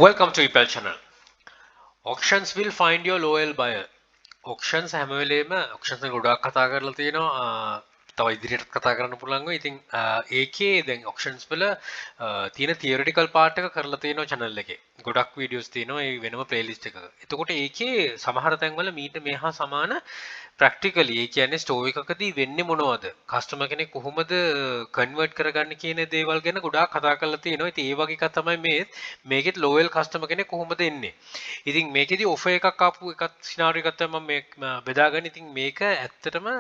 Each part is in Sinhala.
Welcome to EPL channel. Auctions will find your loyal buyer. Auctions හැම වෙලේම auctions එක ගොඩාක් කතා කරලා තියෙනවා. තව ඉදිරියටත් කතා කරන්න පුළුවන් වෙයි. ඉතින් ඒකේ දැන් auctions වල තියෙන theoretical part එක කරලා තියෙනවා channel එකේ. ගොඩක් videos තියෙනවා ඒ වෙනම playlist එකක. එතකොට ඒකේ සමහර තැන්වල මීට මෙහා සමාන practically ඒ කියන්නේ store එකකදී වෙන්නේ මොනවද? customer කෙනෙක් කොහොමද convert කරගන්නේ කියන දේවල් ගැන ගොඩාක් කතා කරලා තියෙනවා. ඉතින් ඒ වගේ එකක් තමයි මේකෙත් loyal customer කෙනෙක් කොහොමද එන්නේ. ඉතින් මේකෙදි offer එකක් ආපු එකක් scenario එකක් තමයි මම මේ බෙදාගන්නේ. ඉතින් මේක ඇත්තටම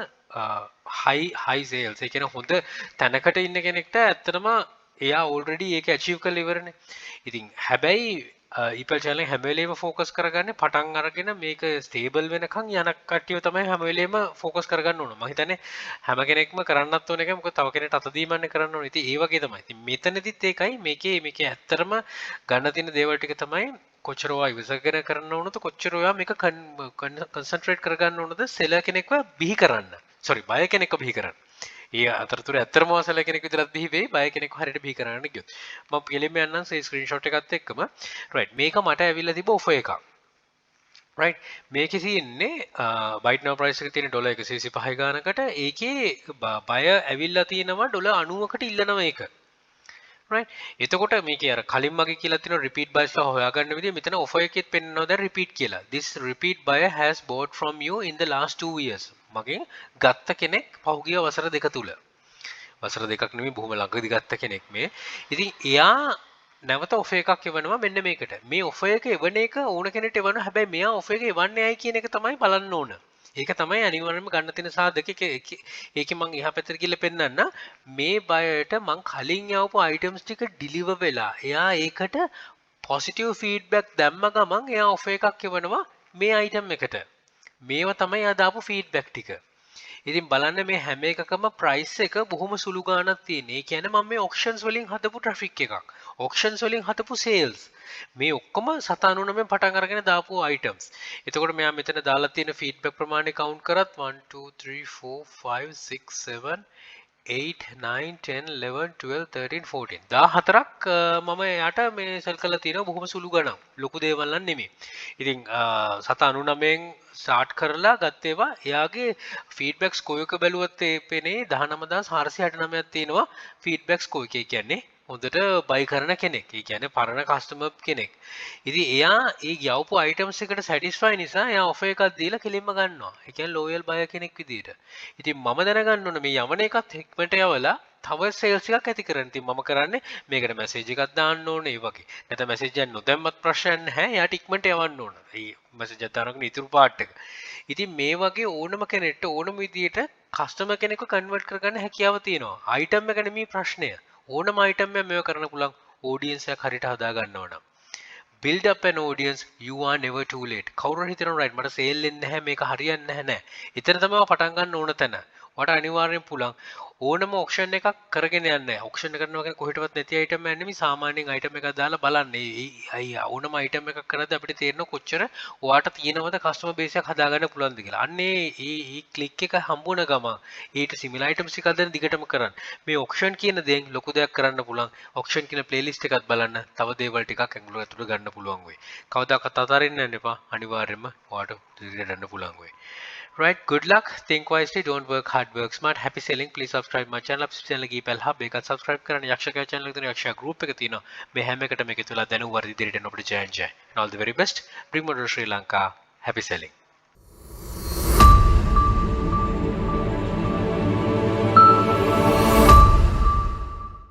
high sales ඒ කියන්නේ හොඳ තැනකට ඉන්න කෙනෙක්ට ඇත්තටම එයා already ඒක achieve කරලා ඉවරනේ. ඉතින් හැබැයි EPL channel එක හැම වෙලේම focus කරගන්නේ පටන් අරගෙන මේක stable වෙනකන් යන කට්ටිය තමයි හැම වෙලේම focus කරගන්න ඕන. මම හිතන්නේ හැම කෙනෙක්ම කරන්නත් ඕන එකයි. මොකද තව කෙනෙක්ට අත දීමන්නේ කරන්න ඕන. ඉතින් ඒ වගේ තමයි. ඉතින් මෙතනදිත් ඒකයි මේකේ ඇත්තටම ගන්න තියෙන දේවල් ටික තමයි කොච්චර ඔයා ඉවසගෙන කරන්න ඕනද කොච්චර ඔයා මේක කන්සන්ට්‍රේට් කරගන්න ඕනද සෙලර් කෙනෙක්ව බිහි කරන්න. sorry බය කෙනෙක්ව බිහි කරන්න. ඒ අතරතුර ඇත්තම සෙලර් කෙනෙක් විතරක් බිහි වෙයි බය කෙනෙක්ව හරියට බිහි කරන්න ගියොත්. මම පිළිම යන්නම් ඒ ස්ක්‍රීන්ෂොට් එකත් එක්කම. right මේක මට ඇවිල්ලා තිබ්බ ඔෆර් එකක්. right මේකේ තියෙන්නේ බයිට් නෝ ප්‍රයිස් එක තියෙන ඩොලර් 125 ගානකට ඒකේ බය ඇවිල්ලා තියෙනවා ඩොලර් 90කට ඉල්ලනවා ඒක. right එතකොට මේකේ අර කලින් මගේ කියලා තියෙන repeat buyers ලා හොයාගන්න විදිහ මෙතන offer එකෙත් පෙන්නනවා දැන් repeat කියලා. This repeat buyer has bought from you in the last 2 years. මගෙන් ගත්ත කෙනෙක් පහුගිය වසර දෙක තුල. වසර දෙකක් නෙමෙයි බොහොම ළඟදී ගත්ත කෙනෙක් මේ. ඉතින් එයා නැවත offer එකක් එවනවා මෙන්න මේකට. මේ offer එක එවන එක ඕන කෙනෙක්ට එවනවා. හැබැයි මෙයා offer එක එවන්නේ ඇයි කියන එක තමයි බලන්න ඕන. ඒක තමයි අනිවාර්යයෙන්ම ගන්න තියෙන සාධක. ඒකේ මම එහා පැත්තට ගිහලා පෙන්නන්න මේ බයයට මම කලින් යවපු items ටික deliver වෙලා එයා ඒකට positive feedback දැම්ම ගමන් එයා offer එකක් එවනවා මේ item එකට. මේවා තමයි එයා දාපු feedback ටික. ඉතින් බලන්න මේ හැම එකකම price එක බොහොම සුළු ගාණක් තියෙන. ඒ කියන්නේ මම මේ auctions වලින් හදපු traffic එකක්. auctions වලින් හදපු sales. මේ ඔක්කොම 799 පටන් අරගෙන දාපු items. එතකොට මෙයා මෙතන දාලා තියෙන feedback ප්‍රමාණය count කරත් 1 2 3 4 5 6 7 8 9 10 11 12 13 14 14ක් මම එයාට මේ සෙල් කරලා තියෙනවා බොහොම සුළු ගණන්. ලොකු දේවල් නම් නෙමෙයි. ඉතින් 799න් ස්ටාර්ට් කරලා ගත්ත ඒවා එයාගේ ෆීඩ්බැක් ස්කෝර් එක බැලුවත් ඒ පෙනේ 19469ක් තියෙනවා ෆීඩ්බැක් ස්කෝර් එක. කියන්නේ හොඳට බයි කරන කෙනෙක්. ඒ කියන්නේ පරණ කස්ටමර් කෙනෙක්. ඉතින් එයා ඒ යවපු අයිටම්ස් එකට සැටිස්ෆයි නිසා එයා ඔෆර් එකක් දීලා කෙලින්ම ගන්නවා. ඒ කියන්නේ ලෝයල් බයර් කෙනෙක් විදියට. ඉතින් මම දැනගන්න ඕන මේ යවන එකත් හික්මට යවලා තව සේල්ස් එකක් ඇති කරන්න. ඉතින් මම කරන්නේ මේකට මැසේජ් එකක් දාන්න ඕනේ ඒ වගේ. නැත්නම් මැසේජ් එකක් නොදැම්මත් ප්‍රශ්නයක් නැහැ. එයාට ඉක්මනට යවන්න ඕන. ඒ මැසේජ් එක දානකන ඉතුරු පාර්ට් එක. ඉතින් මේ වගේ ඕනම කෙනෙක්ට ඕනම විදියට කස්ටමර් කෙනෙක්ව කන්වර්ට් කරගන්න හැකියාව තියෙනවා. අයිටම් එක නෙමෙයි ප්‍රශ්නය. ඕනම අයිටම් එකක් මේව කරන්න පුළුවන් ඔඩියන්ස් එකක් හරියට හදා ගන්නවා නම්. build up an audience, you are never too late. කවුරු හරි හිතනවා right මට සේල් වෙන්නේ නැහැ මේක හරියන්නේ නැහැ නෑ. එතන තමයි පටන් ගන්න ඕන තැන. වට අනිවාර්යෙන් පුළුවන් ඕනම ඔක්ෂන් එකක් කරගෙන යන්න. ඔක්ෂන් කරනවා කියන්නේ කොහෙටවත් නැති අයිටම් එකක් නෙමෙයි සාමාන්‍යයෙන් අයිටම් එකක් දාලා බලන්න. අයි ඕනම අයිටම් එකක් කරද්දී අපිට තේරෙනවා කොච්චර ඔයාට තියෙනවද කස්ටමර් බේස් එකක් හදාගන්න පුළුවන්ද කියලා. අන්නේ මේ ක්ලික් එක හම්බුන ගමන් ඊට සිමිලර් අයිටම්ස් එකක් දැන් දිගටම කරන්න. මේ ඔක්ෂන් කියන දේෙන් ලොකු දෙයක් කරන්න පුළුවන්. ඔක්ෂන් කියන ප්ලේලිස්ට් එකත් බලන්න. තව දේවල් ටිකක් ඇඟලුව ඇතුළට ගන්න පුළුවන් වෙයි. කවදාකවත් අතාරින්න යන්න එපා. අනිවාර්යයෙන්ම ඔයාට දිගට යන්න පුළුවන් වෙයි. Right, good luck. Think wisely. Don't work hard. Work smart. Happy selling. Please subscribe my channel. channel එක EPL hub එකත් subscribe කරන්න. යක්ෂකයා channel එක තියෙන යක්ෂයා group එක තියෙනවා. මේ හැම එකටම එකතු වෙලා දැනුම් වර්ධි දිරිට අපිට join. All the very best. Bring more to Sri Lanka. Happy selling.